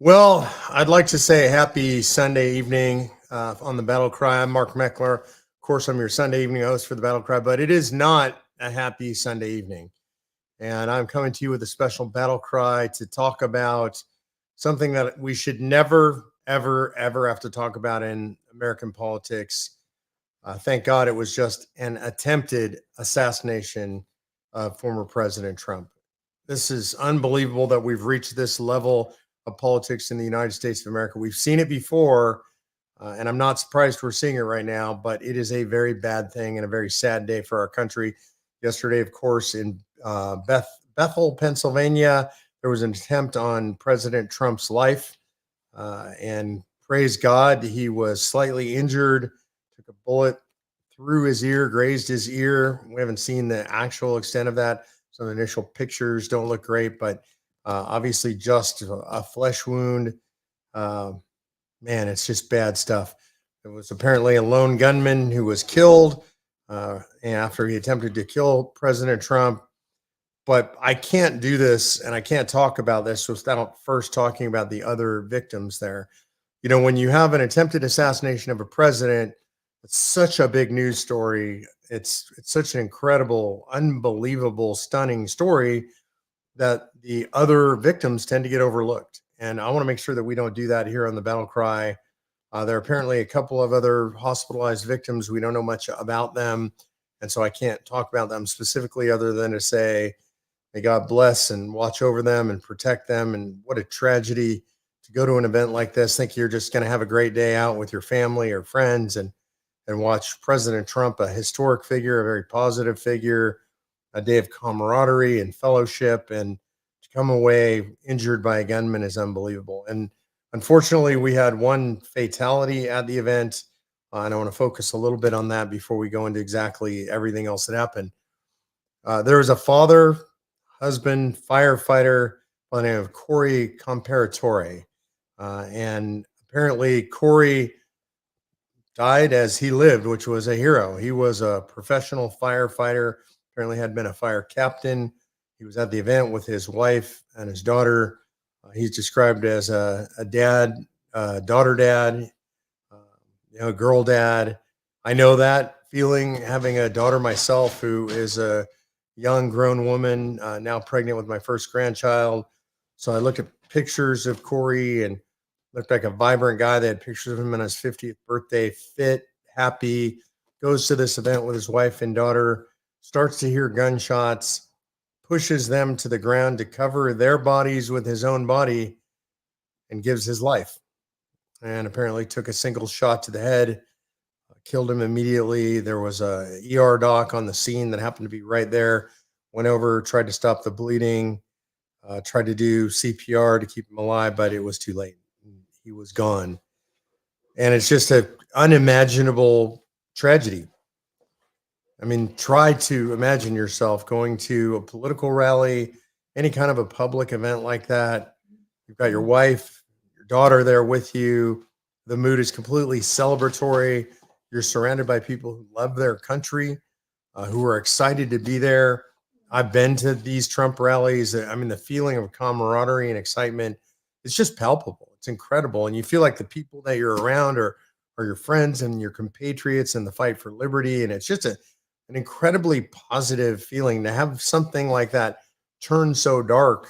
Well, I'd like to say happy Sunday evening on the BattleCry. I'm Mark Meckler. Of course, I'm your Sunday evening host for the BattleCry, but it is not a happy Sunday evening. And I'm coming to you with a special BattleCry to talk about something that we should never, ever, ever have to talk about in American politics. Thank God it was just an attempted assassination of former President Trump. This is unbelievable that we've reached this level of politics in the United States of America. We've seen it before, and I'm not surprised we're seeing it right now, but it is a very bad thing and a very sad day for our country. Yesterday, of course, in Bethel, Pennsylvania, there was an attempt on President Trump's life, and praise God, he was slightly injured, took a bullet through his ear, grazed his ear. We haven't seen the actual extent of that. Some initial pictures don't look great, but obviously just a flesh wound. Uh, Man, it's just bad stuff. It was apparently a lone gunman who was killed after he attempted to kill President Trump. But I can't do this and I can't talk about this without first talking about the other victims there. You know, when you have an attempted assassination of a president, it's such a big news story. It's such an incredible, unbelievable, stunning story that the other victims tend to get overlooked. And I want to make sure that we don't do that here on the Battle Cry. There are apparently a couple of other hospitalized victims. We don't know much about them. And so I can't talk about them specifically other than to say, may God bless and watch over them and protect them. And what a tragedy to go to an event like this. Think you're just going to have a great day out with your family or friends and watch President Trump, a historic figure, a very positive figure, a day of camaraderie and fellowship, and to come away injured by a gunman is unbelievable. And unfortunately, we had one fatality at the event, and I want to focus a little bit on that before we go into exactly everything else that happened. There was a father, husband, firefighter by the name of Corey Comperatore, and apparently Corey died as he lived, which was a hero. He was a professional firefighter, apparently had been a fire captain. He was at the event with his wife and his daughter. He's described as a dad, daughter dad, girl dad. I know that feeling, having a daughter myself who is a young grown woman, now pregnant with my first grandchild. So I looked at pictures of Corey and looked like a vibrant guy. They had pictures of him on his 50th birthday, fit, happy, goes to this event with his wife and daughter, starts to hear gunshots, pushes them to the ground to cover their bodies with his own body, and gives his life. And apparently took a single shot to the head, killed him immediately. There was a ER doc on the scene that happened to be right there, went over, tried to stop the bleeding, tried to do CPR to keep him alive, but it was too late. He was gone. And it's just an unimaginable tragedy. I mean, try to imagine yourself going to a political rally, any kind of a public event like that. You've got your wife, your daughter there with you. The mood is completely celebratory. You're surrounded by people who love their country, who are excited to be there. I've been to these Trump rallies. I mean, the feeling of camaraderie and excitement, it's just palpable. It's incredible. And you feel like the people that you're around are your friends and your compatriots in the fight for liberty. And it's just an incredibly positive feeling to have something like that turn so dark.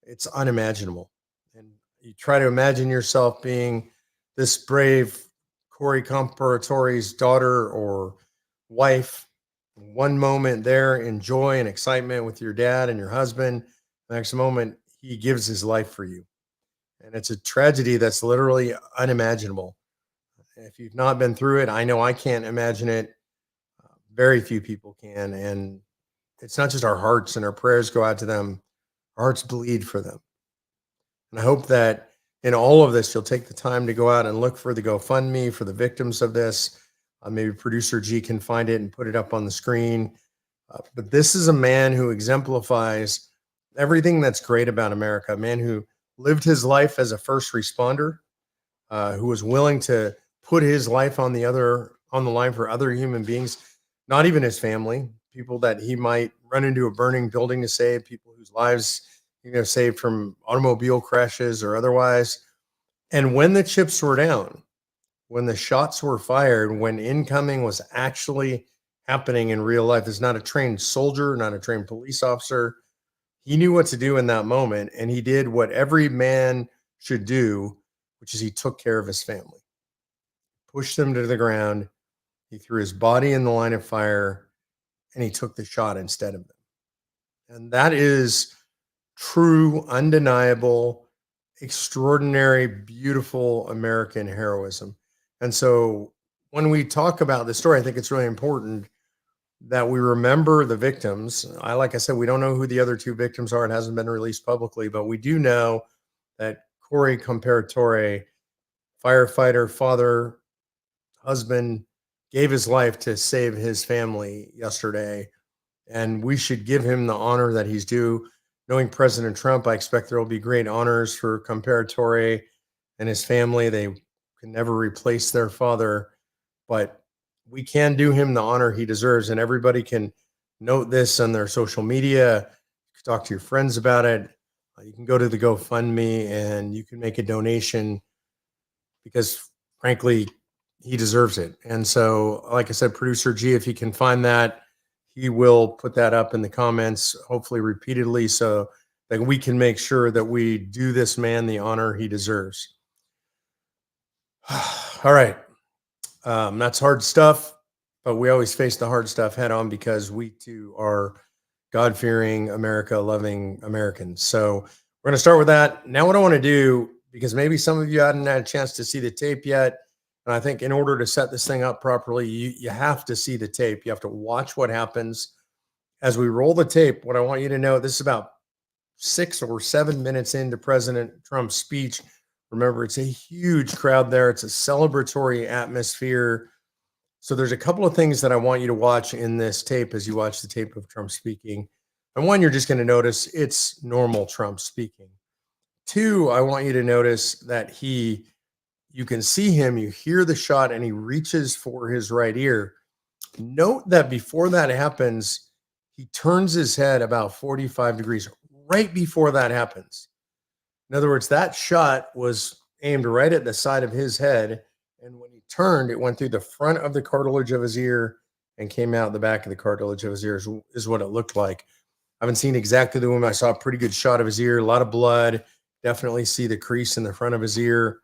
It's unimaginable. And you try to imagine yourself being this brave Corey Comperatore's daughter or wife. One moment there in joy and excitement with your dad and your husband. The next moment, he gives his life for you. And it's a tragedy that's literally unimaginable. If you've not been through it, I know I can't imagine it. Very few people can. And it's not just our hearts and our prayers go out to them. Our hearts bleed for them. And I hope that in all of this, you'll take the time to go out and look for the GoFundMe for the victims of this. Maybe producer G can find it and put it up on the screen. But this is a man who exemplifies everything that's great about America, a man who lived his life as a first responder, who was willing to put his life on the line for other human beings, not even his family, people that he might run into a burning building to save, people whose lives saved from automobile crashes or otherwise. And when the chips were down, when the shots were fired, when incoming was actually happening in real life, is not a trained soldier, not a trained police officer. He knew what to do in that moment, and he did what every man should do, which is he took care of his family, pushed them to the ground. He threw his body in the line of fire, and he took the shot instead of them. And that is true, undeniable, extraordinary, beautiful American heroism. And so when we talk about this story, I think it's really important that we remember the victims. Like I said, we don't know who the other two victims are. It hasn't been released publicly, but we do know that Corey Comperatore, firefighter, father, husband, gave his life to save his family yesterday. And we should give him the honor that he's due. Knowing President Trump, I expect there will be great honors for Comperatore and his family. They can never replace their father, but we can do him the honor he deserves. And everybody can note this on their social media. You can talk to your friends about it. You can go to the GoFundMe and you can make a donation because, frankly, he deserves it. And so, like I said, Producer G, if he can find that, he will put that up in the comments, hopefully repeatedly, so that we can make sure that we do this man the honor he deserves. All right. That's hard stuff, but we always face the hard stuff head on because we too are God-fearing, America-loving Americans. So we're going to start with that. Now what I want to do, because maybe some of you hadn't had a chance to see the tape yet, and I think in order to set this thing up properly, you have to see the tape. You have to watch what happens. As we roll the tape, what I want you to know, this is about 6 or 7 minutes into President Trump's speech. Remember, it's a huge crowd there. It's a celebratory atmosphere. So there's a couple of things that I want you to watch in this tape as you watch the tape of Trump speaking. And one, you're just going to notice it's normal Trump speaking. Two, I want you to notice that you can see him, you hear the shot, and he reaches for his right ear. Note that before that happens, he turns his head about 45 degrees right before that happens. In other words, that shot was aimed right at the side of his head. And when he turned, it went through the front of the cartilage of his ear and came out the back of the cartilage of his ear is what it looked like. I haven't seen exactly the wound. I saw a pretty good shot of his ear, a lot of blood. Definitely see the crease in the front of his ear.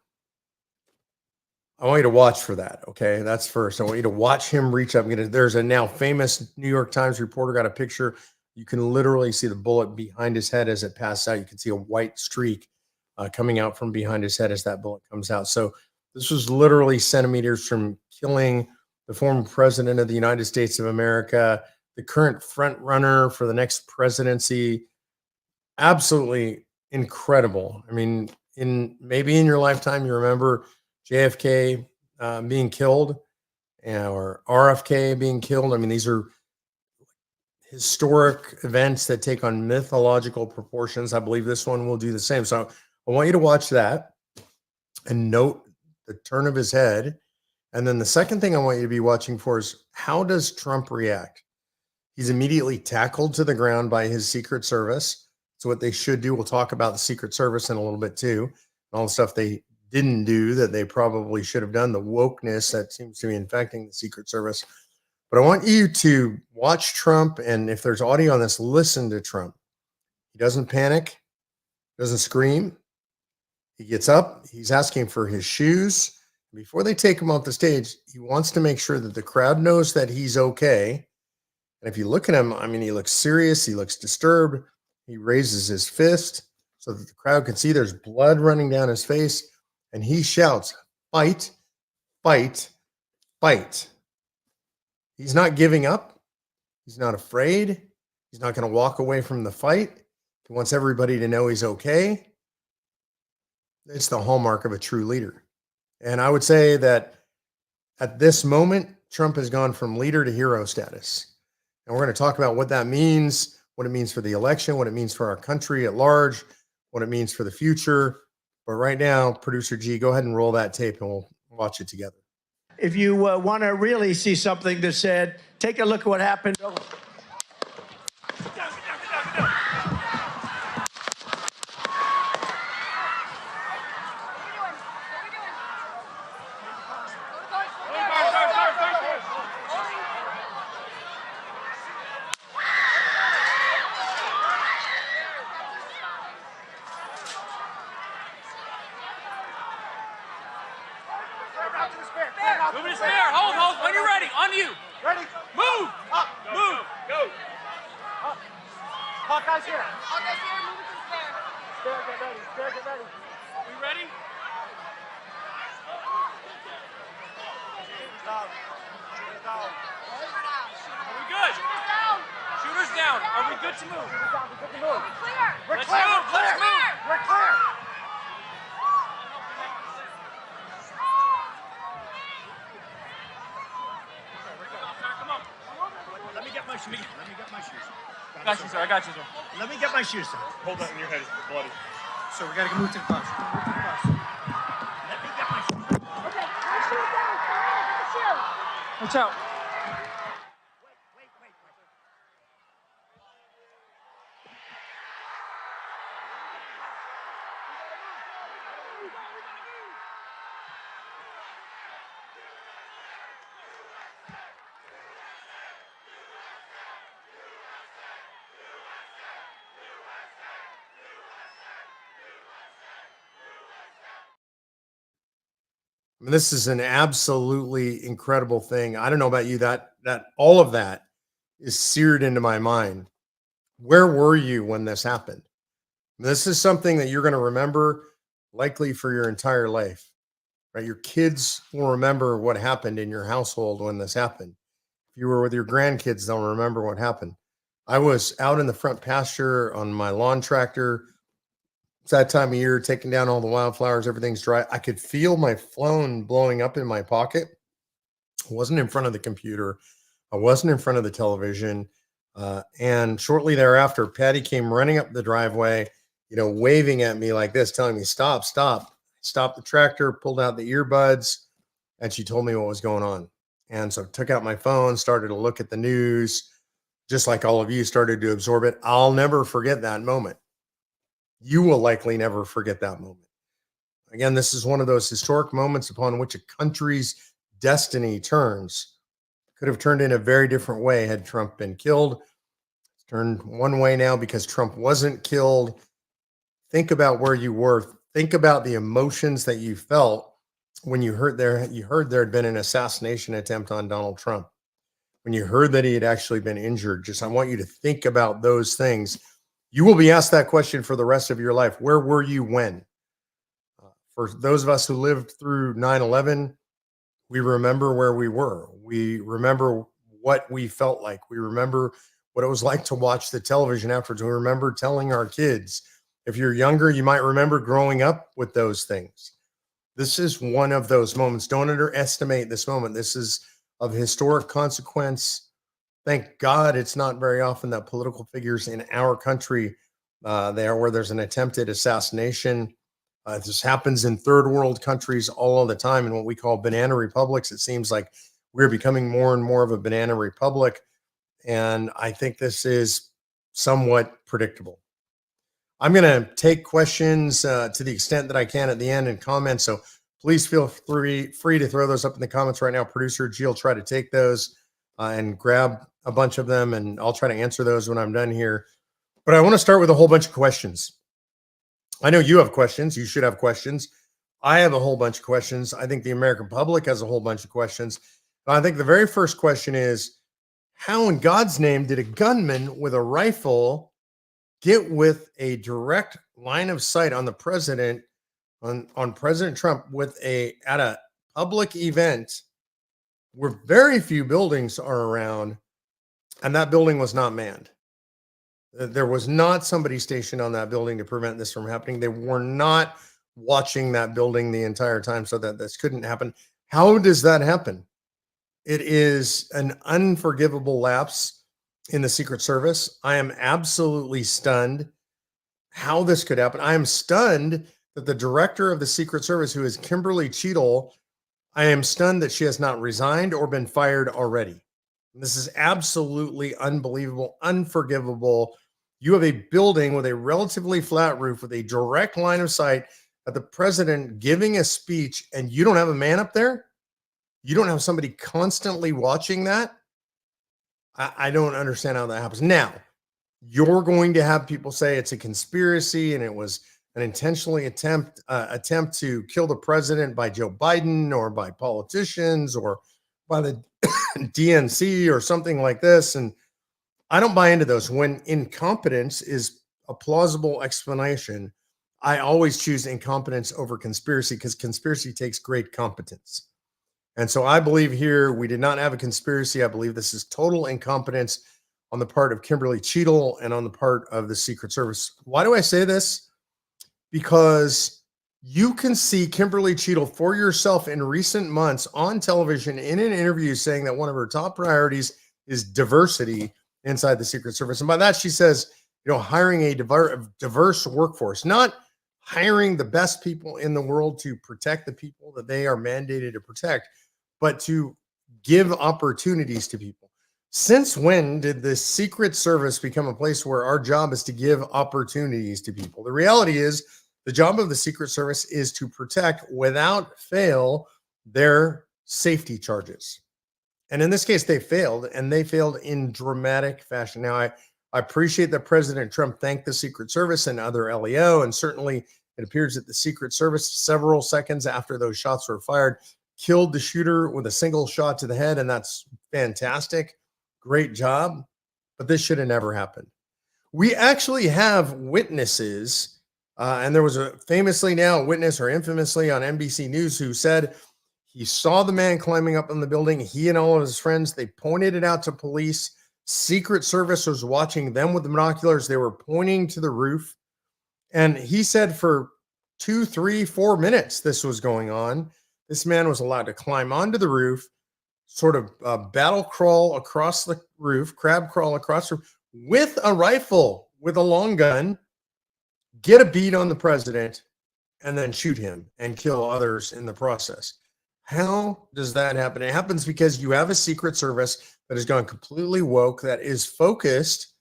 I want you to watch for that, okay? That's first. I want you to watch him reach up. There's a now famous New York Times reporter got a picture. You can literally see the bullet behind his head as it passes out. You can see a white streak coming out from behind his head as that bullet comes out. So this was literally centimeters from killing the former president of the United States of America, the current front runner for the next presidency. Absolutely incredible. I mean, maybe in your lifetime, you remember JFK being killed, or RFK being killed. I mean, these are historic events that take on mythological proportions. I believe this one will do the same. So I want you to watch that and note the turn of his head. And then the second thing I want you to be watching for is, how does Trump react? He's immediately tackled to the ground by his Secret Service. So what they should do, we'll talk about the Secret Service in a little bit too, and all the stuff they didn't do that they probably should have done, the wokeness that seems to be infecting the Secret Service. But I want you to watch Trump, and if there's audio on this, listen to Trump. He doesn't panic, doesn't scream. He gets up, he's asking for his shoes. Before they take him off the stage, he wants to make sure that the crowd knows that he's okay. And if you look at him, I mean, he looks serious, he looks disturbed. He raises his fist so that the crowd can see there's blood running down his face. And he shouts, "Fight, fight, fight." He's not giving up. He's not afraid. He's not going to walk away from the fight. He wants everybody to know he's okay. It's the hallmark of a true leader. And I would say that at this moment, Trump has gone from leader to hero status. And we're going to talk about what that means, what it means for the election, what it means for our country at large, what it means for the future. But right now, Producer G, go ahead and roll that tape and we'll watch it together. If you want to really see something that said, take a look at what happened. We ready? Are we good? Shooters down. Are we good to move? We're Let's clear. move. Let's move. We're clear. Come on. Let me get my shoes. Got you, sir. I got you, sir. Let me get my shoes, sir. Hold that in your head, bloody. So we got to move to the bus. Let me get my shoes. Okay, my shoes down. Get the shoes. Watch out. Wait. I mean, this is an absolutely incredible thing. I don't know about you, that all of that is seared into my mind. Where were you when this happened? This is something that you're going to remember likely for your entire life, right? Your kids will remember what happened in your household when this happened. If you were with your grandkids, they'll remember what happened. I was out in the front pasture on my lawn tractor. It's that time of year, taking down all the wildflowers, everything's dry. I could feel my phone blowing up in my pocket. I wasn't in front of the computer. I wasn't in front of the television. And shortly thereafter, Patty came running up the driveway, waving at me like this, telling me, stop. Stopped the tractor, pulled out the earbuds, and she told me what was going on. And so took out my phone, started to look at the news, just like all of you started to absorb it. I'll never forget that moment. You will likely never forget that moment. Again, this is one of those historic moments upon which a country's destiny turns. Could have turned in a very different way had Trump been killed. It's turned one way now because Trump wasn't killed. Think about where you were. Think about the emotions that you felt when you heard there had been an assassination attempt on Donald Trump. When you heard that he had actually been injured. I want you to think about those things. You will be asked that question for the rest of your life. Where were you when? For those of us who lived through 9/11, we remember where we were. We remember what we felt like. We remember what it was like to watch the television afterwards. We remember telling our kids. If you're younger, you might remember growing up with those things. This is one of those moments. Don't underestimate this moment. This is of historic consequence. Thank God it's not very often that political figures in our country where there's an attempted assassination. This happens in third world countries all of the time in what we call banana republics. It seems like we're becoming more and more of a banana republic. And I think this is somewhat predictable. I'm going to take questions to the extent that I can at the end and comments. So please feel free to throw those up in the comments right now. Producer G will try to take those and grab a bunch of them, and I'll try to answer those when I'm done here. But I want to start with a whole bunch of questions. I know you have questions. You should have questions. I have a whole bunch of questions. I think the American public has a whole bunch of questions. I think the very first question is, how in God's name did a gunman with a rifle get with a direct line of sight on the president, on President Trump at a public event where very few buildings are around, and that building was not manned? There was not somebody stationed on that building to prevent this from happening. They were not watching that building the entire time so that this couldn't happen. How does that happen? It is an unforgivable lapse in the Secret Service. I am absolutely stunned how this could happen. I am stunned that the director of the Secret Service, who is Kimberly Cheadle, I am stunned that she has not resigned or been fired already. This is absolutely unbelievable, unforgivable. You have a building with a relatively flat roof with a direct line of sight at the president giving a speech, and you don't have a man up there? You don't have somebody constantly watching that? I don't understand how that happens. Now, you're going to have people say it's a conspiracy and it was an intentionally attempt to kill the president by Joe Biden or by politicians or by the DNC or something like this. And I don't buy into those. When incompetence is a plausible explanation I always choose incompetence over conspiracy because conspiracy takes great competence. And so I believe here we did not have a conspiracy. I believe this is total incompetence on the part of Kimberly Cheadle and on the part of the Secret Service. Why do I say this? Because you can see Kimberly Cheadle for yourself in recent months on television in an interview saying that one of her top priorities is diversity inside the Secret Service. And by that, she says, hiring a diverse workforce, not hiring the best people in the world to protect the people that they are mandated to protect, but to give opportunities to people. Since when did the Secret Service become a place where our job is to give opportunities to people? The reality is the job of the Secret Service is to protect without fail their safety charges. And in this case, they failed, and they failed in dramatic fashion. Now, I appreciate that President Trump thanked the Secret Service and other LEO, and certainly it appears that the Secret Service, several seconds after those shots were fired, killed the shooter with a single shot to the head, and that's fantastic. Great job. But this should have never happened. We actually have witnesses, and there was a famously now witness or infamously on NBC News who said he saw the man climbing up on the building. He and all of his friends, they pointed it out to police. Secret Service was watching them with the binoculars. They were pointing to the roof. And he said for 2, 3, 4 minutes this was going on. This man was allowed to climb onto the roof, sort of battle crawl across the roof, crab crawl across the roof with a rifle, with a long gun, get a bead on the president, and then shoot him and kill others in the process. How does that happen? It happens because you have a Secret Service that has gone completely woke, that is focused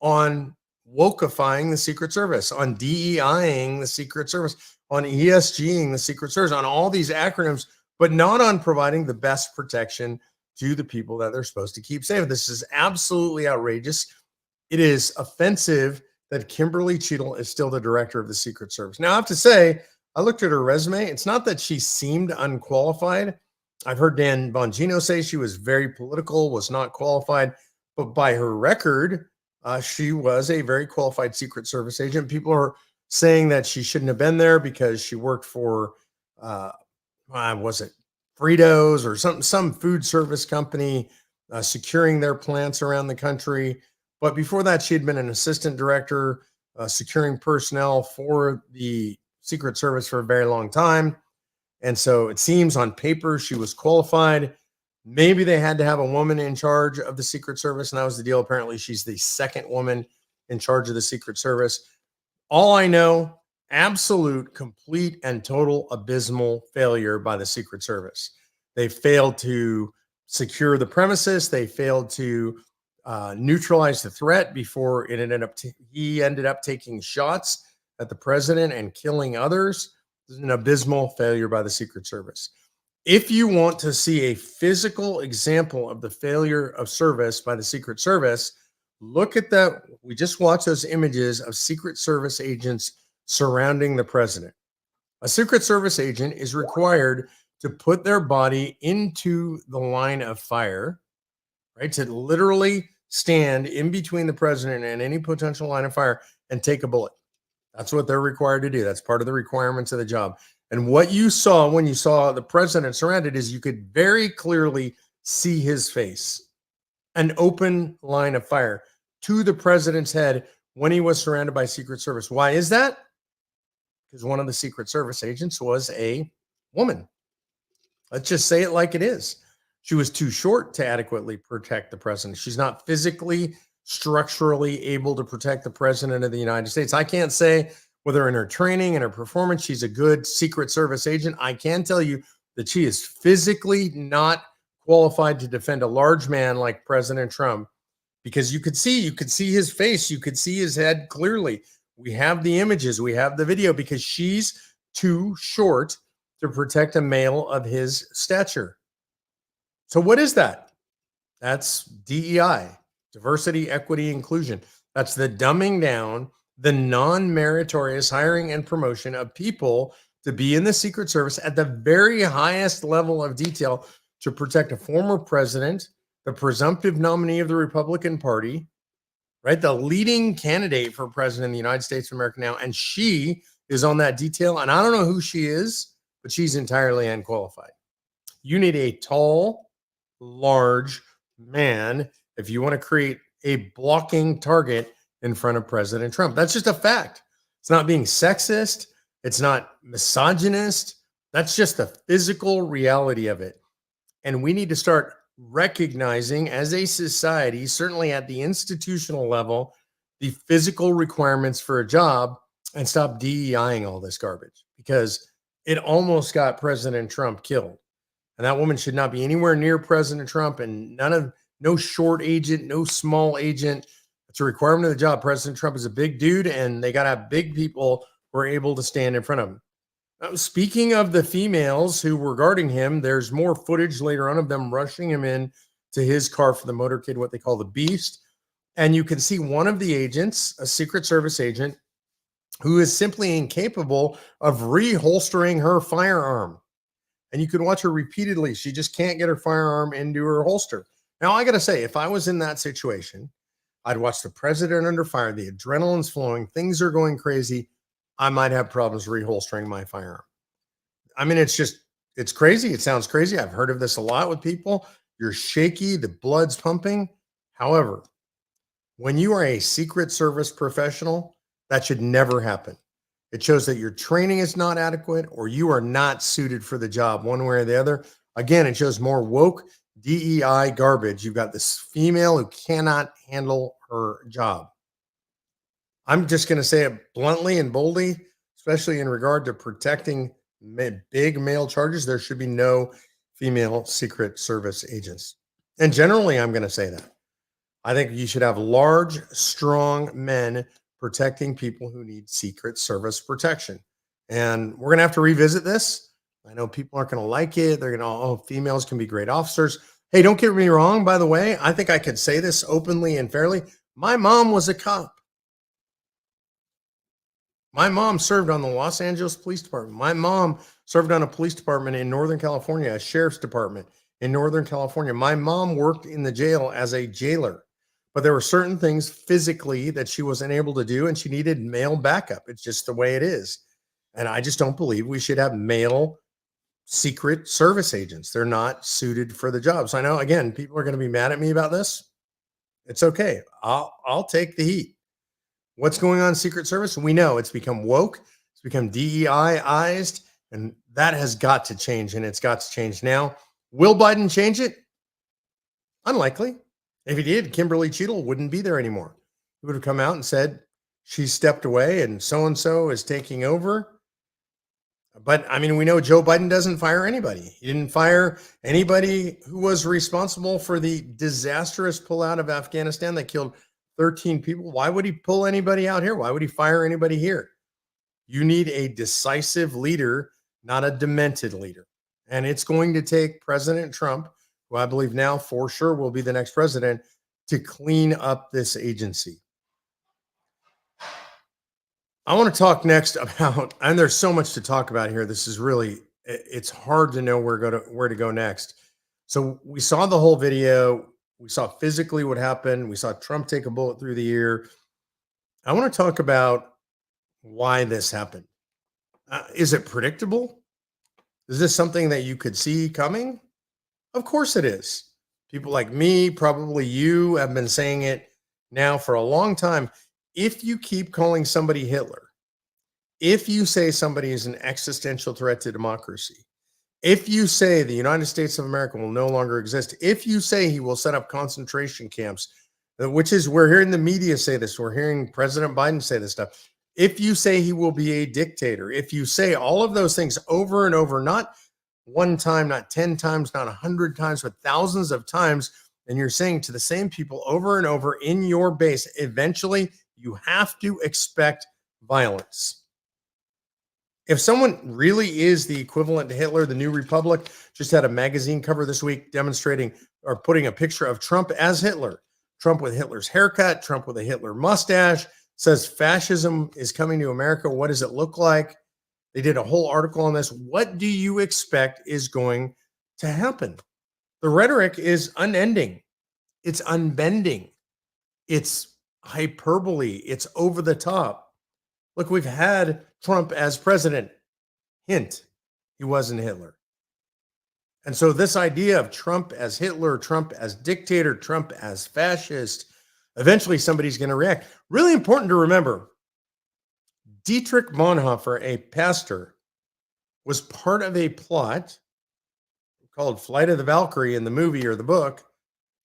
on wokeifying the Secret Service, on DEIing the Secret Service, on ESGing the Secret Service, on all these acronyms, but not on providing the best protection to the people that they're supposed to keep safe. This is absolutely outrageous. It is offensive that Kimberly Cheadle is still the director of the Secret Service. Now, I have to say, I looked at her resume. It's not that she seemed unqualified. I've heard Dan Bongino say she was very political, was not qualified, but by her record, she was a very qualified Secret Service agent. People are saying that she shouldn't have been there because she worked for, was it Fritos or some food service company, securing their plants around the country. But before that, she had been an assistant director, securing personnel for the Secret Service for a very long time. And so it seems on paper she was qualified. Maybe they had to have a woman in charge of the Secret Service, and that was the deal. Apparently, she's the second woman in charge of the Secret Service. All I know, absolute, complete, and total abysmal failure by the Secret Service. They failed to secure the premises. They failed to neutralize the threat before it he ended up taking shots at the president and killing others. This is an abysmal failure by the Secret Service. If you want to see a physical example of the failure of service by the Secret Service, look at that. We just watched those images of Secret Service agents surrounding the president. A Secret Service agent is required to put their body into the line of fire, right? To literally stand in between the president and any potential line of fire and take a bullet. That's what they're required to do. That's part of the requirements of the job. And what you saw when you saw the president surrounded is you could very clearly see his face, an open line of fire to the president's head when he was surrounded by Secret Service. Why is that? Because one of the Secret Service agents was a woman. Let's just say it like it is. She was too short to adequately protect the president. She's not physically, structurally able to protect the president of the United States. I can't say whether in her training and her performance, she's a good Secret Service agent. I can tell you that she is physically not qualified to defend a large man like President Trump, because you could see his face. You could see his head clearly. We have the images. We have the video, because she's too short to protect a male of his stature. So what is that? That's DEI, diversity, equity, inclusion. That's the dumbing down, the non-meritorious hiring and promotion of people to be in the Secret Service at the very highest level of detail to protect a former president, the presumptive nominee of the Republican Party, right? The leading candidate for president in the United States of America now. And she is on that detail. And I don't know who she is, but she's entirely unqualified. You need a tall, large man if you want to create a blocking target in front of President Trump. That's just a fact. It's not being sexist. It's not misogynist. That's just the physical reality of it. And we need to start recognizing as a society, certainly at the institutional level, the physical requirements for a job and stop DEIing all this garbage, because it almost got President Trump killed. And that woman should not be anywhere near President Trump, and no short agent, no small agent. It's a requirement of the job. President Trump is a big dude, and they got to have big people who are able to stand in front of him. Speaking of the females who were guarding him, there's more footage later on of them rushing him in to his car for the motorcade, what they call the Beast. And you can see one of the agents, a Secret Service agent, who is simply incapable of reholstering her firearm. And you can watch her repeatedly. She just can't get her firearm into her holster. Now, I got to say, if I was in that situation, I'd watch the president under fire. The adrenaline's flowing. Things are going crazy. I might have problems reholstering my firearm. I mean, it's crazy. It sounds crazy. I've heard of this a lot with people. You're shaky. The blood's pumping. However, when you are a Secret Service professional, that should never happen. It shows that your training is not adequate or you are not suited for the job one way or the other. Again, it shows more woke DEI garbage. You've got this female who cannot handle her job. I'm just going to say it bluntly and boldly, especially in regard to protecting big male charges. There should be no female Secret Service agents. And generally, I'm going to say that. I think you should have large, strong men protecting people who need Secret Service protection. And we're going to have to revisit this. I know people aren't going to like it. They're going to, oh, females can be great officers. Hey, don't get me wrong, by the way. I think I could say this openly and fairly. My mom was a cop. My mom served on the Los Angeles Police Department. My mom served on a police department in Northern California, a sheriff's department in Northern California. My mom worked in the jail as a jailer. But there were certain things physically that she wasn't able to do, and she needed male backup. It's just the way it is. And I just don't believe we should have male Secret Service agents. They're not suited for the job. So I know, again, people are going to be mad at me about this. It's okay. I'll take the heat. What's going on in Secret Service? We know it's become woke. It's become DEI-ized, and that has got to change, and it's got to change now. Will Biden change it? Unlikely. If he did, Kimberly Cheadle wouldn't be there anymore. He would have come out and said, she stepped away and so is taking over. But I mean, we know Joe Biden doesn't fire anybody. He didn't fire anybody who was responsible for the disastrous pullout of Afghanistan that killed 13 people. Why would he pull anybody out here? Why would he fire anybody here? You need a decisive leader, not a demented leader. And it's going to take President Trump, who I believe now for sure will be the next president, to clean up this agency. I want to talk next about, and there's so much to talk about here. This is really, it's hard to know where to go next. So we saw the whole video. We saw physically what happened. We saw Trump take a bullet through the ear. I want to talk about why this happened. Is it predictable? Is this something that you could see coming? Of course it is. People like me, probably you, have been saying it now for a long time. If you keep calling somebody Hitler, if you say somebody is an existential threat to democracy, if you say the United States of America will no longer exist, if you say he will set up concentration camps, which is, we're hearing the media say this, we're hearing President Biden say this stuff. If you say he will be a dictator, if you say all of those things over and over, not one time, not 10 times, not 100 times, but thousands of times, and you're saying to the same people over and over in your base, eventually you have to expect violence. If someone really is the equivalent to Hitler, the New Republic just had a magazine cover this week demonstrating or putting a picture of Trump as Hitler. Trump with Hitler's haircut, Trump with a Hitler mustache, says fascism is coming to America. What does it look like? They did a whole article on this. What do you expect is going to happen? The rhetoric is unending. It's unbending. It's hyperbole. It's over the top. Look, we've had Trump as president. Hint, he wasn't Hitler. And so this idea of Trump as Hitler, Trump as dictator, Trump as fascist, eventually somebody's going to react. Really important to remember, Dietrich Bonhoeffer, a pastor, was part of a plot called Flight of the Valkyrie in the movie or the book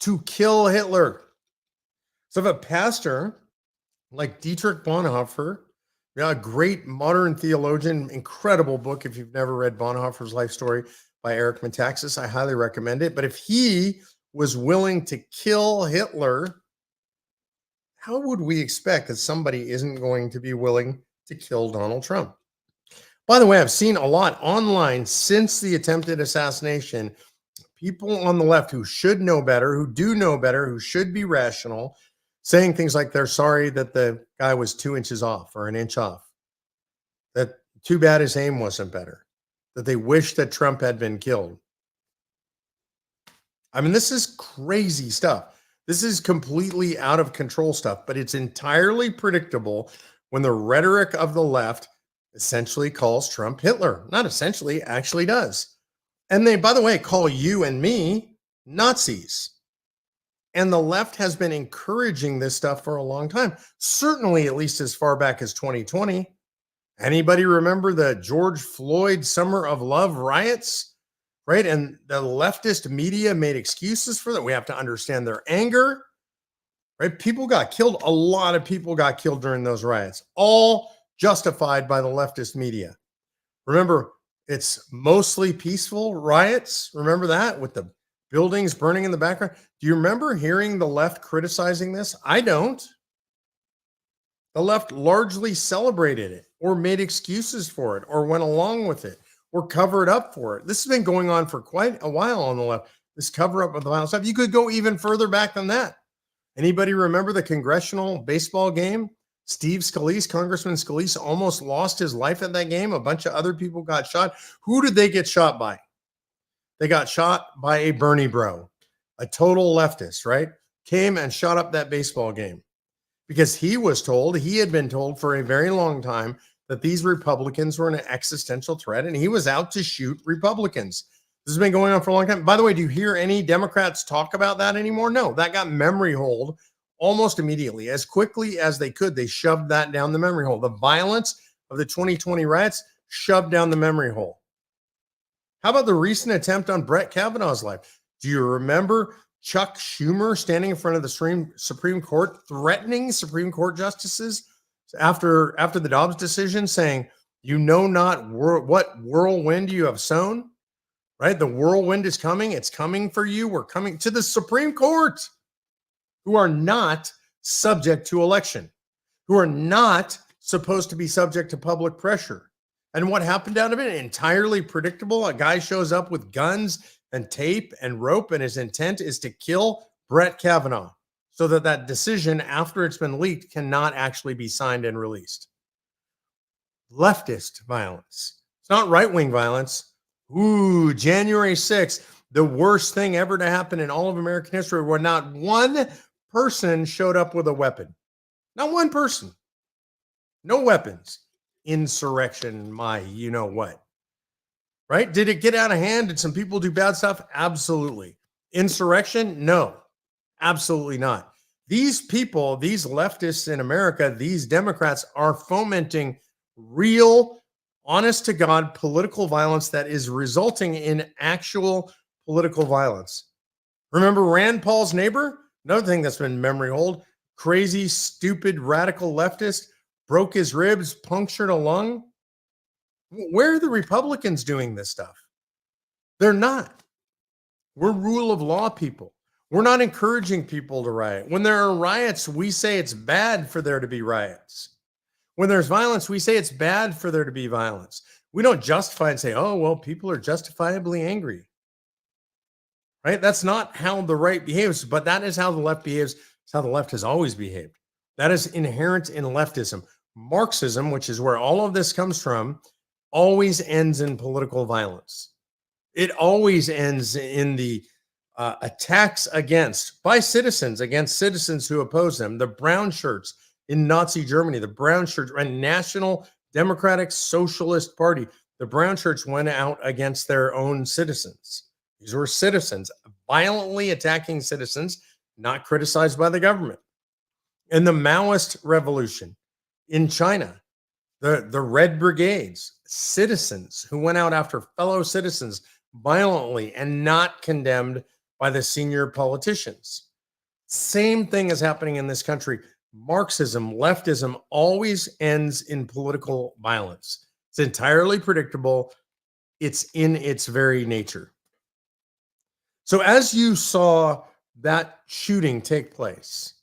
to kill Hitler. So if a pastor like Dietrich Bonhoeffer, a great modern theologian, incredible book. If you've never read Bonhoeffer's life story by Eric Metaxas, I highly recommend it. But if he was willing to kill Hitler, how would we expect that somebody isn't going to be willing to kill Donald Trump? By the way, I've seen a lot online since the attempted assassination, people on the left who should know better, who do know better, who should be rational, saying things like they're sorry that the guy was 2 inches off or an inch off, that too bad his aim wasn't better, that they wish that Trump had been killed. I mean, this is crazy stuff. This is completely out of control stuff, but it's entirely predictable when the rhetoric of the left essentially calls Trump Hitler. Not essentially, actually does. And they, by the way, call you and me Nazis. And the left has been encouraging this stuff for a long time, certainly at least as far back as 2020. Anybody remember the George Floyd Summer of Love riots, right? And the leftist media made excuses for that. We have to understand their anger, right? People got killed. A lot of people got killed during those riots, all justified by the leftist media. Remember, it's mostly peaceful riots. Remember that, with the buildings burning in the background? Do you remember hearing the left criticizing this? I don't. The left largely celebrated it or made excuses for it or went along with it or covered up for it. This has been going on for quite a while on the left, this cover up of the violent stuff. You could go even further back than that. Anybody remember the congressional baseball game? Steve Scalise, Congressman Scalise, almost lost his life at that game. A bunch of other people got shot. Who did they get shot by? They got shot by a Bernie bro, a total leftist, right? Came and shot up that baseball game because he had been told for a very long time that these Republicans were an existential threat, and he was out to shoot Republicans. This has been going on for a long time. By the way, do you hear any Democrats talk about that anymore? No, that got memory hold almost immediately. As quickly as they could, they shoved that down the memory hole. The violence of the 2020 riots shoved down the memory hole. How about the recent attempt on Brett Kavanaugh's life? Do you remember Chuck Schumer standing in front of the Supreme Court, threatening Supreme Court justices after the Dobbs decision, saying, "You know not what whirlwind you have sown," right? The whirlwind is coming. It's coming for you. We're coming to the Supreme Court, who are not subject to election, who are not supposed to be subject to public pressure. And what happened out of it? Entirely predictable. A guy shows up with guns and tape and rope, and his intent is to kill Brett Kavanaugh so that decision, after it's been leaked, cannot actually be signed and released. Leftist violence. It's not right-wing violence. Ooh, January 6th, the worst thing ever to happen in all of American history, where not one person showed up with a weapon. Not one person. No weapons. Insurrection, my you know what. Right? Did it get out of hand? Did some people do bad stuff? Absolutely. Insurrection? No, absolutely not. These people, these leftists in America, these Democrats are fomenting real, honest to God political violence that is resulting in actual political violence. Remember Rand Paul's neighbor? Another thing that's been memory hold. Crazy, stupid, radical leftist, broke his ribs, punctured a lung. Where are the Republicans doing this stuff? They're not. We're rule of law people. We're not encouraging people to riot. When there are riots, we say it's bad for there to be riots. When there's violence, we say it's bad for there to be violence. We don't justify and say, oh, well, people are justifiably angry. Right? That's not how the right behaves, but that is how the left behaves. It's how the left has always behaved. That is inherent in leftism. Marxism, which is where all of this comes from, always ends in political violence. It always ends in the attacks by citizens against citizens who oppose them, the brown shirts in Nazi Germany. The brown shirts, a National Democratic Socialist Party. The brown shirts went out against their own citizens. These were citizens violently attacking citizens, not criticized by the government. In the Maoist revolution in China, the Red Brigades, citizens who went out after fellow citizens violently and not condemned by the senior politicians. Same thing is happening in this country. Marxism, leftism always ends in political violence. It's entirely predictable. It's in its very nature. So as you saw that shooting take place,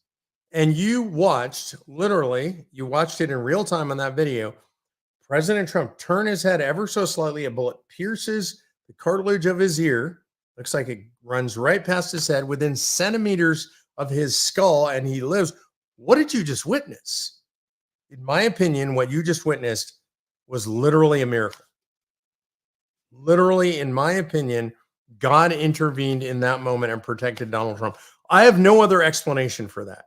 and you watched, literally, you watched it in real time on that video, President Trump turn his head ever so slightly, a bullet pierces the cartilage of his ear, looks like it runs right past his head, within centimeters of his skull, and he lives. What did you just witness? In my opinion, what you just witnessed was literally a miracle. Literally, in my opinion, God intervened in that moment and protected Donald Trump. I have no other explanation for that.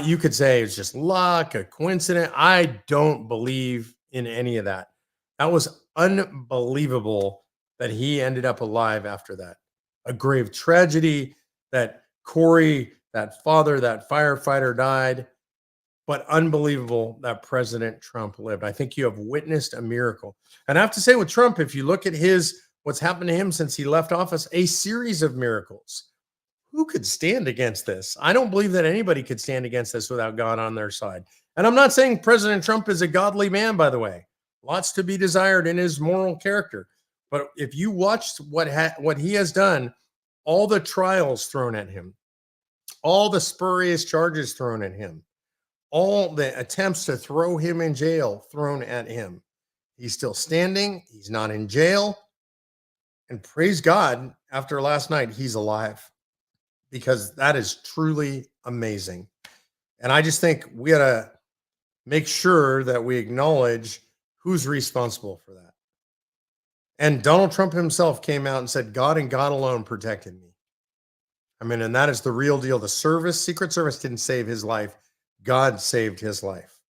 You could say it's just luck, a coincidence. I don't believe in any of that. That was unbelievable that he ended up alive after that. A grave tragedy that Corey, that father, that firefighter died, but unbelievable that President Trump lived. I think you have witnessed a miracle. And I have to say with Trump, if you look at what's happened to him since he left office, a series of miracles. Who could stand against this? I don't believe that anybody could stand against this without God on their side. And I'm not saying President Trump is a godly man, by the way. Lots to be desired in his moral character. But if you watched what he has done, all the trials thrown at him, all the spurious charges thrown at him, all the attempts to throw him in jail thrown at him, he's still standing. He's not in jail. And praise God, after last night, he's alive, because that is truly amazing. And I just think we got to make sure that we acknowledge who's responsible for that. And Donald Trump himself came out and said, God and God alone protected me. I mean, and that is the real deal. The Secret Service didn't save his life. God saved his life.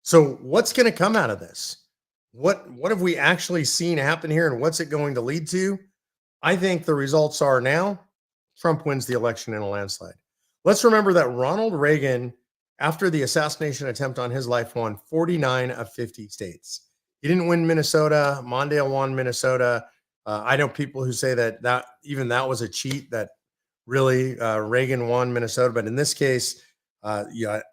So what's going to come out of this? What have we actually seen happen here, and what's it going to lead to? I think the results are now Trump wins the election in a landslide. Let's remember that Ronald Reagan, after the assassination attempt on his life, won 49 of 50 states. He didn't win Minnesota. Mondale won Minnesota. I know people who say that was a cheat, that really Reagan won Minnesota. But in this case,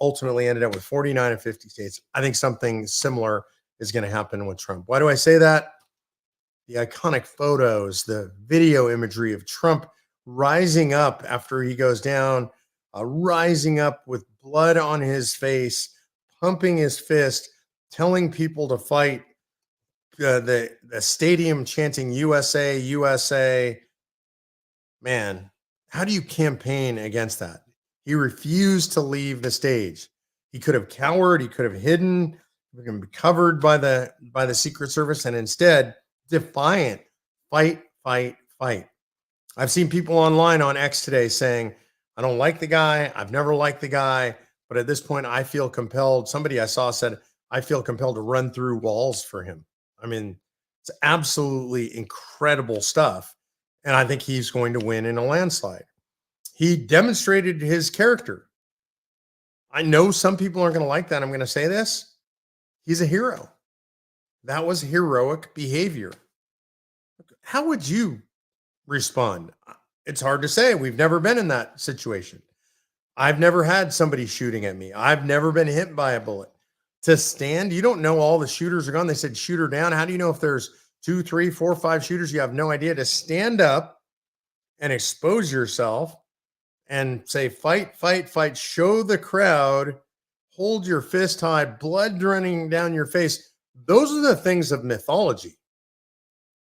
ultimately ended up with 49 of 50 states. I think something similar is going to happen with Trump. Why do I say that? The iconic photos, the video imagery of Trump rising up after he goes down, rising up with blood on his face, pumping his fist, telling people to fight, the stadium chanting USA, USA. Man, how do you campaign against that? He refused to leave the stage. He could have cowered, he could have hidden, he could have been covered by the Secret Service, and instead, defiant, fight, fight, fight. I've seen people online on X today saying, I don't like the guy. I've never liked the guy. But at this point, I feel compelled. Somebody I saw said, I feel compelled to run through walls for him. I mean, it's absolutely incredible stuff. And I think he's going to win in a landslide. He demonstrated his character. I know some people aren't going to like that. I'm going to say this. He's a hero. That was heroic behavior. How would you respond? It's hard to say. We've never been in that situation. I've never had somebody shooting at me. I've never been hit by a bullet. To stand, you don't know all the shooters are gone. They said shoot her down. How do you know if there's 2, 3, 4, 5 shooters? You have no idea. To stand up and expose yourself and say fight, fight, fight, show the crowd, hold your fist high, blood running down your face. Those are the things of mythology,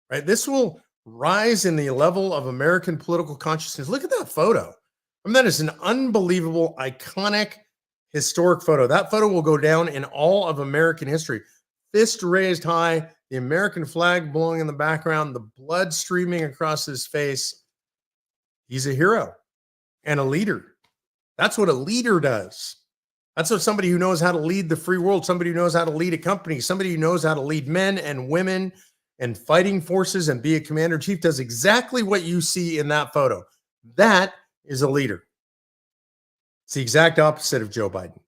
right? This will rise in the level of American political consciousness. Look at that photo. I mean, that is an unbelievable, iconic, historic photo. That photo will go down in all of American history. Fist raised high, the American flag blowing in the background, the blood streaming across his face. He's a hero and a leader. That's what a leader does. That's what somebody who knows how to lead the free world, somebody who knows how to lead a company, somebody who knows how to lead men and women and fighting forces and be a commander in chief does exactly what you see in that photo. That is a leader. It's the exact opposite of Joe Biden.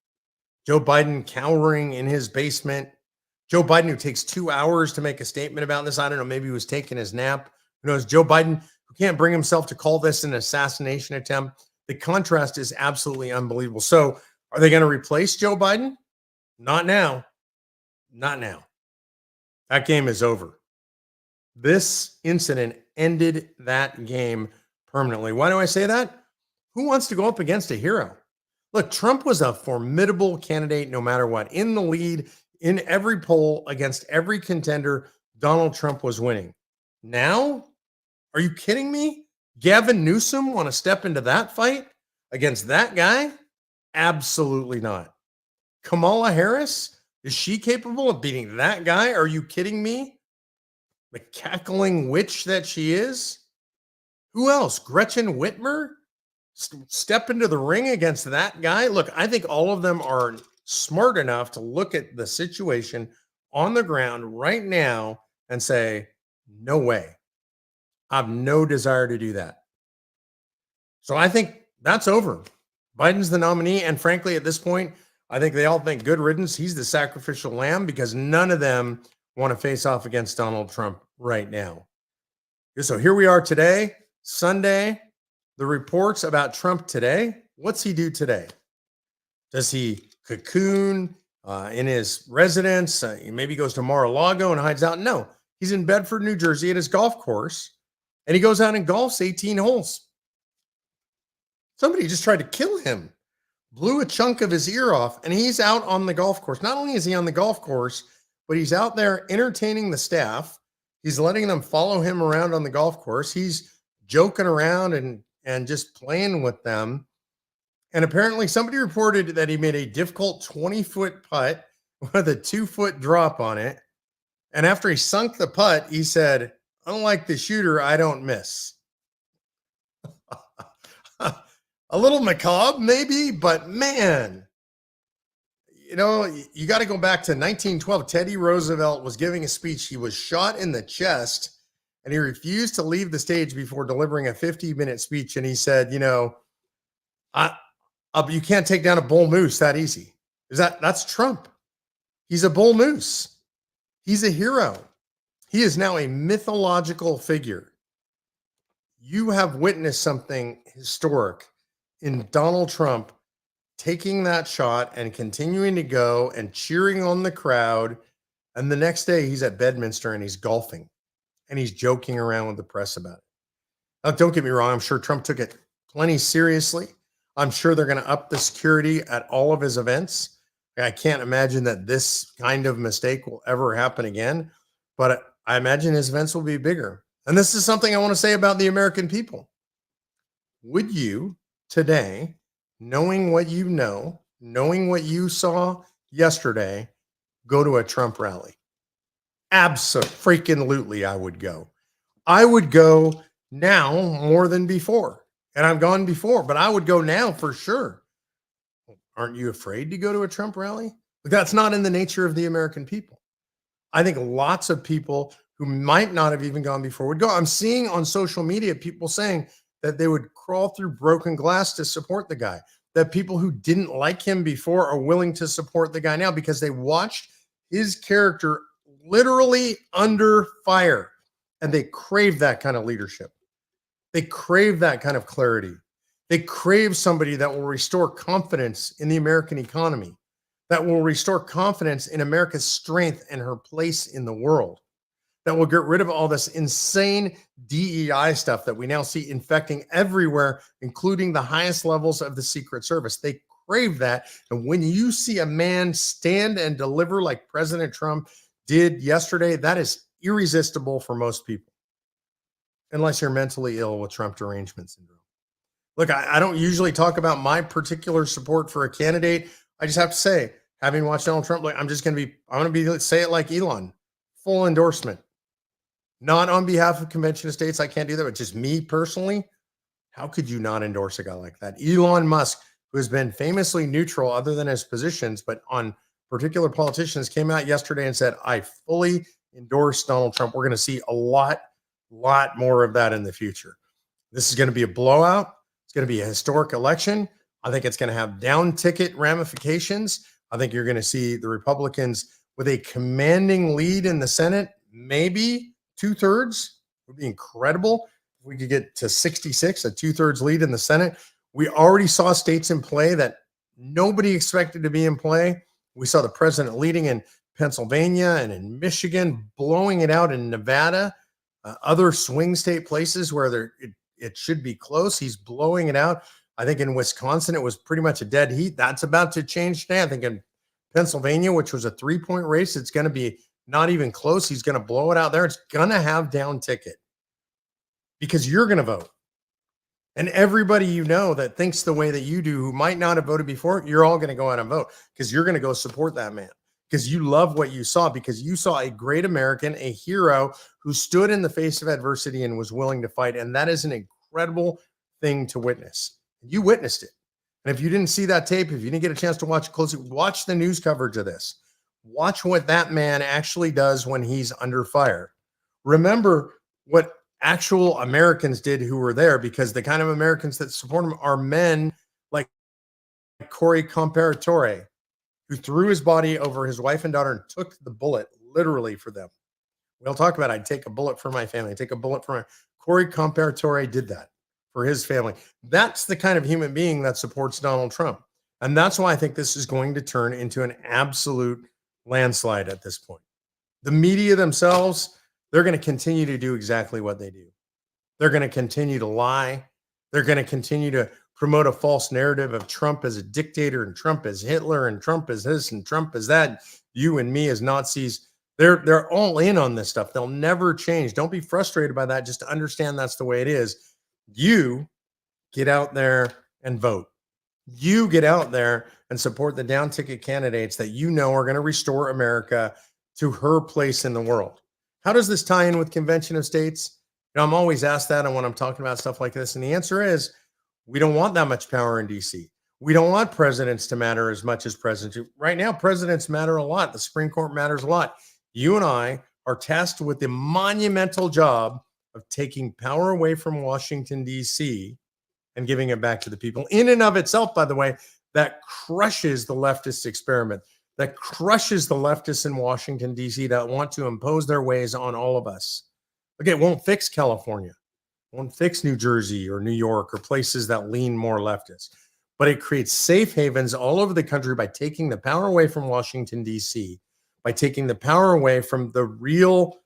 Joe Biden cowering in his basement. Joe Biden, who takes 2 hours to make a statement about this. I don't know. Maybe he was taking his nap. Who knows? Joe Biden, who can't bring himself to call this an assassination attempt. The contrast is absolutely unbelievable. So, are they going to replace Joe Biden? Not now. Not now. That game is over. This incident ended that game permanently. Why do I say that? Who wants to go up against a hero? Look, Trump was a formidable candidate no matter what. In the lead, in every poll, against every contender, Donald Trump was winning. Now, are you kidding me? Gavin Newsom want to step into that fight against that guy? Absolutely not. Kamala Harris, is she capable of beating that guy? Are you kidding me? The cackling witch that she is? Who else? Gretchen Whitmer? Step into the ring against that guy? Look, I think all of them are smart enough to look at the situation on the ground right now and say, no way. I have no desire to do that. So I think that's over. Biden's the nominee. And frankly, at this point, I think they all think good riddance. He's the sacrificial lamb because none of them want to face off against Donald Trump right now. So here we are today, Sunday. The reports about Trump today. What's he do today? Does he cocoon in his residence? He maybe goes to Mar-a-Lago and hides out? No, he's in Bedford, New Jersey at his golf course. And he goes out and golfs 18 holes. Somebody just tried to kill him, blew a chunk of his ear off, and he's out on the golf course. Not only is he on the golf course, but he's out there entertaining the staff. He's letting them follow him around on the golf course. He's joking around and just playing with them. And apparently somebody reported that he made a difficult 20-foot putt with a 2-foot drop on it. And after he sunk the putt, he said, unlike the shooter, I don't miss. A little macabre, maybe, but man, you know, you got to go back to 1912. Teddy Roosevelt was giving a speech. He was shot in the chest and he refused to leave the stage before delivering a 50-minute speech. And he said, you know, you can't take down a bull moose that easy. That's Trump. He's a bull moose. He's a hero. He is now a mythological figure. You have witnessed something historic in Donald Trump taking that shot and continuing to go and cheering on the crowd. And the next day he's at Bedminster and he's golfing and he's joking around with the press about it. Now, don't get me wrong. I'm sure Trump took it plenty seriously. I'm sure they're going to up the security at all of his events. I can't imagine that this kind of mistake will ever happen again, but I imagine his events will be bigger. And this is something I want to say about the American people. Would you today, knowing what you know, knowing what you saw yesterday, go to a Trump rally? Absolutely, I would go. I would go now more than before. And I've gone before, but I would go now for sure. Aren't you afraid to go to a Trump rally? But that's not in the nature of the American people. I think lots of people who might not have even gone before would go. I'm seeing on social media people saying that they would crawl through broken glass to support the guy, that people who didn't like him before are willing to support the guy now because they watched his character literally under fire and they crave that kind of leadership. They crave that kind of clarity. They crave somebody that will restore confidence in the American economy, that will restore confidence in America's strength and her place in the world, that will get rid of all this insane DEI stuff that we now see infecting everywhere, including the highest levels of the Secret Service. They crave that. And when you see a man stand and deliver like President Trump did yesterday, that is irresistible for most people, unless you're mentally ill with Trump derangement syndrome. Look, I don't usually talk about my particular support for a candidate. I just have to say, having watched Donald Trump, like I'm going to be, say it like Elon, full endorsement. Not on behalf of convention of states. I can't do that, but just me personally. How could you not endorse a guy like that? Elon Musk, who has been famously neutral other than his positions, but on particular politicians, came out yesterday and said, I fully endorse Donald Trump. We're going to see a lot more of that in the future. This is going to be a blowout. It's going to be a historic election. I think it's going to have down ticket ramifications. I think you're going to see the Republicans with a commanding lead in the Senate, maybe 2/3. Would be incredible if we could get to 66, a 2/3 lead in the Senate. We already saw states in play that nobody expected to be in play. We saw the president leading in Pennsylvania and in Michigan, blowing it out in Nevada, other swing state places where it should be close. He's blowing it out. I think in Wisconsin, it was pretty much a dead heat. That's about to change today. I think in Pennsylvania, which was a 3-point race, it's going to be not even close. He's going to blow it out there. It's going to have down ticket because you're going to vote. And everybody you know that thinks the way that you do, who might not have voted before, you're all going to go out and vote because you're going to go support that man because you love what you saw, because you saw a great American, a hero who stood in the face of adversity and was willing to fight. And that is an incredible thing to witness. You witnessed it. And if you didn't see that tape, if you didn't get a chance to watch it closely, watch the news coverage of this. Watch what that man actually does when he's under fire. Remember what actual Americans did who were there, because the kind of Americans that support him are men like Corey Comperatore, who threw his body over his wife and daughter and took the bullet literally for them. We'll talk about I'd take a bullet for my family. I'd take a bullet for my Corey Comperatore did that for his family. That's the kind of human being that supports Donald Trump. And that's why I think this is going to turn into an absolute landslide at this point. The media themselves, they're going to continue to do exactly what they do. They're going to continue to lie. They're going to continue to promote a false narrative of Trump as a dictator and Trump as Hitler and Trump as this and Trump as that. You and me as Nazis. They're all in on this stuff. They'll never change. Don't be frustrated by that. Just understand that's the way it is. You get out there and vote. You get out there and support the down ticket candidates that you know are going to restore America to her place in the world. How does this tie in with Convention of States? You know, I'm always asked that when I'm talking about stuff like this. And the answer is we don't want that much power in DC. We don't want presidents to matter as much as presidents do. Right now, presidents matter a lot. The Supreme Court matters a lot. You and I are tasked with the monumental job of taking power away from Washington, D.C. and giving it back to the people. In and of itself, by the way, that crushes the leftist experiment, that crushes the leftists in Washington, D.C. that want to impose their ways on all of us. Okay, it won't fix California. It won't fix New Jersey or New York or places that lean more leftist. But it creates safe havens all over the country by taking the power away from Washington, D.C., by taking the power away from the real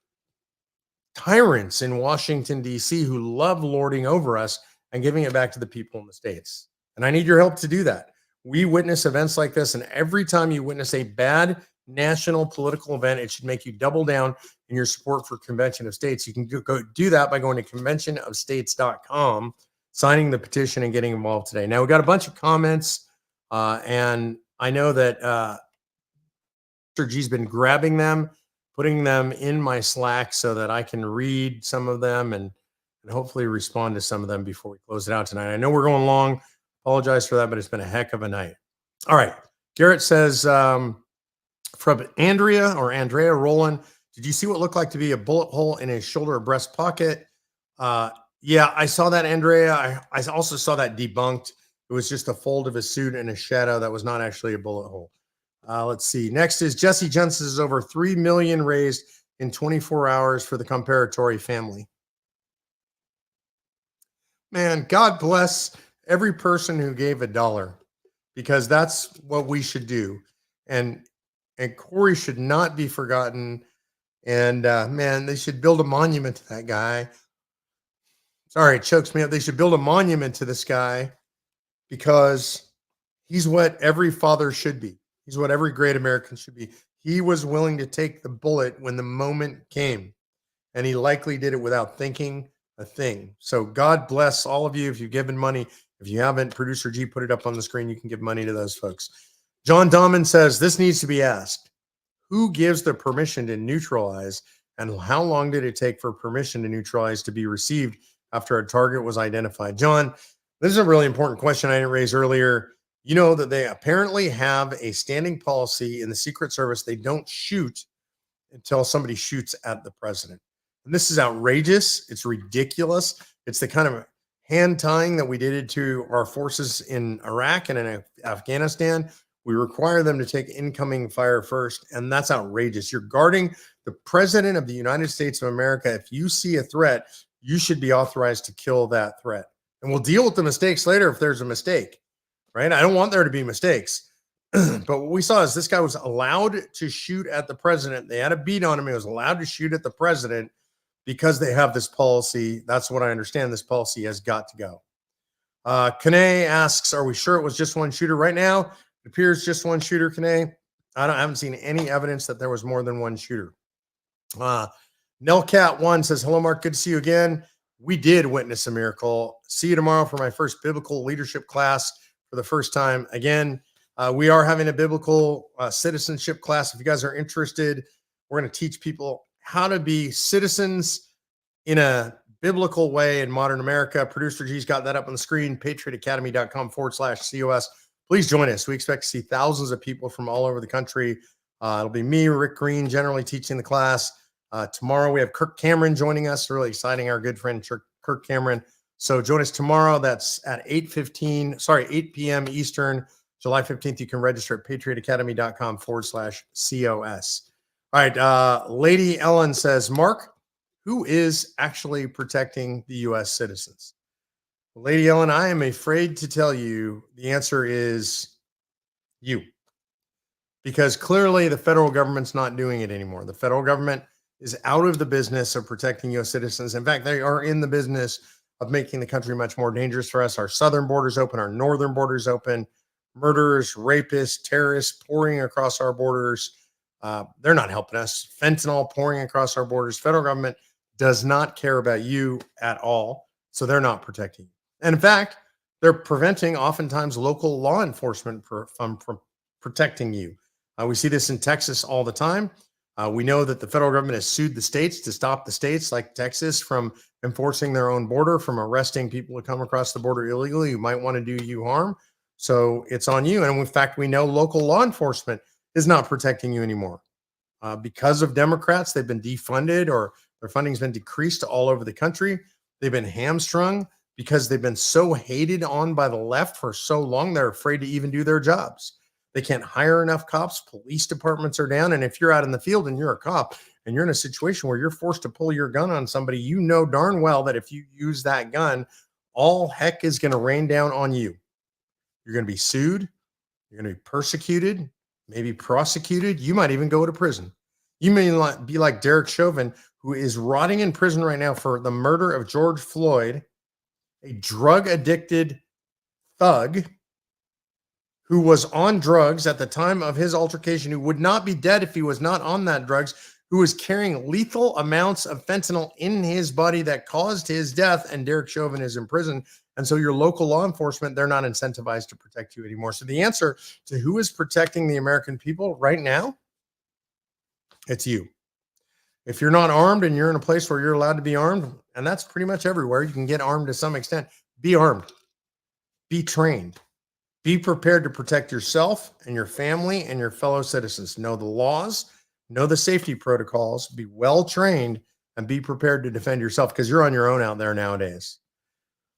tyrants in Washington, D.C. who love lording over us and giving it back to the people in the states. And I need your help to do that. We witness events like this, and every time you witness a bad national political event, it should make you double down in your support for Convention of States. You can go do that by going to conventionofstates.com, signing the petition, and getting involved today. Now, we got a bunch of comments, and I know that Mr. G's been grabbing them, putting them in my Slack so that I can read some of them and hopefully respond to some of them before we close it out tonight. I know we're going long. Apologize for that, but it's been a heck of a night. All right. Garrett says, from Andrea Rowland, did you see what looked like to be a bullet hole in his shoulder or breast pocket? Yeah, I saw that, Andrea. I also saw that debunked. It was just a fold of his suit and a shadow. That was not actually a bullet hole. Let's see. Next is Jesse Johnson is over $3 million raised in 24 hours for the Comperatore family. Man, God bless every person who gave $1, because that's what we should do. And Corey should not be forgotten. And man, they should build a monument to that guy. Sorry, it chokes me up. They should build a monument to this guy because he's what every father should be. He's what every great American should be. He was willing to take the bullet when the moment came, and he likely did it without thinking a thing. So God bless all of you. If you've given money, if you haven't, Producer G put it up on the screen. You can give money to those folks. John Dahman says, this needs to be asked. Who gives the permission to neutralize, and how long did it take for permission to neutralize to be received after a target was identified? John, this is a really important question I didn't raise earlier. You know that they apparently have a standing policy in the Secret Service. They don't shoot until somebody shoots at the president. And this is outrageous. It's ridiculous. It's the kind of hand tying that we did to our forces in Iraq and in Afghanistan. We require them to take incoming fire first, and that's outrageous. You're guarding the president of the United States of America. If you see a threat, you should be authorized to kill that threat. And we'll deal with the mistakes later if there's a mistake, right? I don't want there to be mistakes. But what we saw is this guy was allowed to shoot at the president. They had a beat on him. He was allowed to shoot at the president because they have this policy. That's what I understand. This policy has got to go. Kane asks, are we sure it was just one shooter? Right now, it appears just one shooter, Kane. I haven't seen any evidence that there was more than one shooter. Nellcat1 says, hello, Mark. Good to see you again. We did witness a miracle. See you tomorrow for my first biblical leadership class for the first time. Again, we are having a biblical citizenship class. If you guys are interested, we're going to teach people how to be citizens in a biblical way in modern America. Producer G's got that up on the screen, patriotacademy.com/COS. Please join us. We expect to see thousands of people from all over the country. It'll be me, Rick Green, generally teaching the class. Tomorrow we have Kirk Cameron joining us. Really exciting, our good friend Kirk Cameron. So join us tomorrow. That's at 8 p.m. Eastern, July 15th. You can register at patriotacademy.com/COS. All right. Lady Ellen says, Mark, who is actually protecting the U.S. citizens? Lady Ellen, I am afraid to tell you the answer is you. Because clearly the federal government's not doing it anymore. The federal government is out of the business of protecting U.S. citizens. In fact, they are in the business of making the country much more dangerous for us. Our southern borders open, our northern borders open, murderers, rapists, terrorists pouring across our borders. They're not helping us. Fentanyl pouring across our borders. Federal government does not care about you at all. So they're not protecting you. And in fact, they're preventing oftentimes local law enforcement from protecting you. We see this in Texas all the time. We know that the federal government has sued the states to stop the states like Texas from enforcing their own border, from arresting people who come across the border illegally who might want to do you harm. So it's on you. And in fact, we know local law enforcement is not protecting you anymore. Because of Democrats, they've been defunded or their funding's been decreased all over the country. They've been hamstrung because they've been so hated on by the left for so long, they're afraid to even do their jobs. They can't hire enough cops. Police departments are down. And if you're out in the field and you're a cop and you're in a situation where you're forced to pull your gun on somebody, you know darn well that if you use that gun, all heck is going to rain down on you. You're going to be sued. You're going to be persecuted, maybe prosecuted. You might even go to prison. You may be like Derek Chauvin, who is rotting in prison right now for the murder of George Floyd, a drug-addicted thug who was on drugs at the time of his altercation, who would not be dead if he was not on that drugs, who was carrying lethal amounts of fentanyl in his body that caused his death, and Derek Chauvin is in prison. And so your local law enforcement, they're not incentivized to protect you anymore. So the answer to who is protecting the American people right now, it's you. If you're not armed and you're in a place where you're allowed to be armed, and that's pretty much everywhere, you can get armed to some extent, be armed, be trained. Be prepared to protect yourself and your family and your fellow citizens. Know the laws, know the safety protocols, be well trained, and be prepared to defend yourself because you're on your own out there nowadays.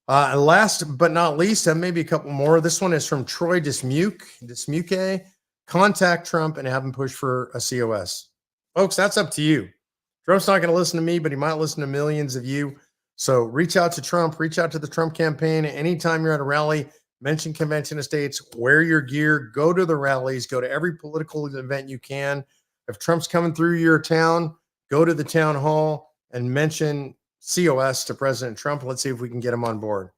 And last but not least, and maybe a couple more. This one is from Troy Dismuke. Contact Trump and have him push for a COS. Folks, that's up to you. Trump's not going to listen to me, but he might listen to millions of you. So reach out to Trump, reach out to the Trump campaign. Anytime you're at a rally, mention Convention of States, wear your gear, go to the rallies, go to every political event you can. If Trump's coming through your town, go to the town hall and mention COS to President Trump. Let's see if we can get him on board.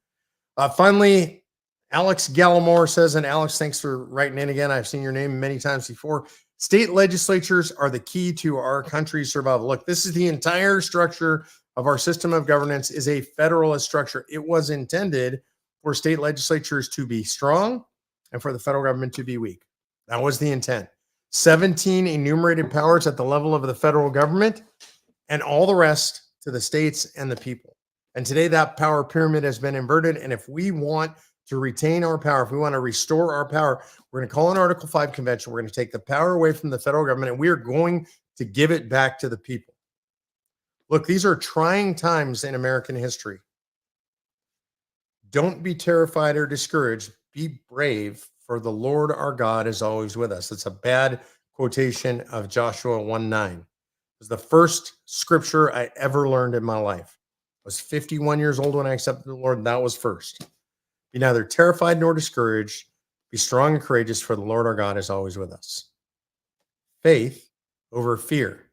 Finally, Alex Gallimore says, and Alex, thanks for writing in again. I've seen your name many times before. State legislatures are the key to our country's survival. Look, this is the entire structure of our system of governance is a federalist structure. It was intended for state legislatures to be strong and for the federal government to be weak. That was the intent. 17 enumerated powers at the level of the federal government and all the rest to the states and the people. And today that power pyramid has been inverted. And if we want to retain our power, if we want to restore our power, we're going to call an Article 5 convention. We're going to take the power away from the federal government, and we are going to give it back to the people. Look, these are trying times in American history. Don't be terrified or discouraged. Be brave, for the Lord our God is always with us. It's a bad quotation of Joshua 1:9. It was the first scripture I ever learned in my life. I was 51 years old when I accepted the Lord, and that was first. Be neither terrified nor discouraged. Be strong and courageous, for the Lord our God is always with us. Faith over fear.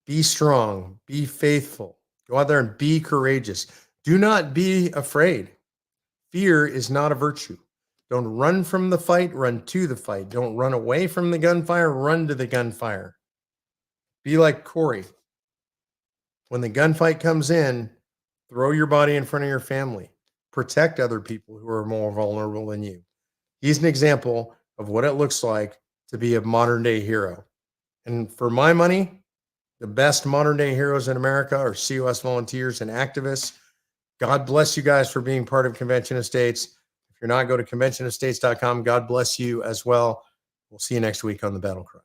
Be strong. Be faithful. Go out there and be courageous. Do not be afraid. Fear is not a virtue. Don't run from the fight, run to the fight. Don't run away from the gunfire, run to the gunfire. Be like Corey. When the gunfight comes in, throw your body in front of your family. Protect other people who are more vulnerable than you. He's an example of what it looks like to be a modern day hero. And for my money, the best modern day heroes in America are COS volunteers and activists. God bless you guys for being part of Convention of States. If you're not, go to conventionofstates.com. God bless you as well. We'll see you next week on the BattleCry.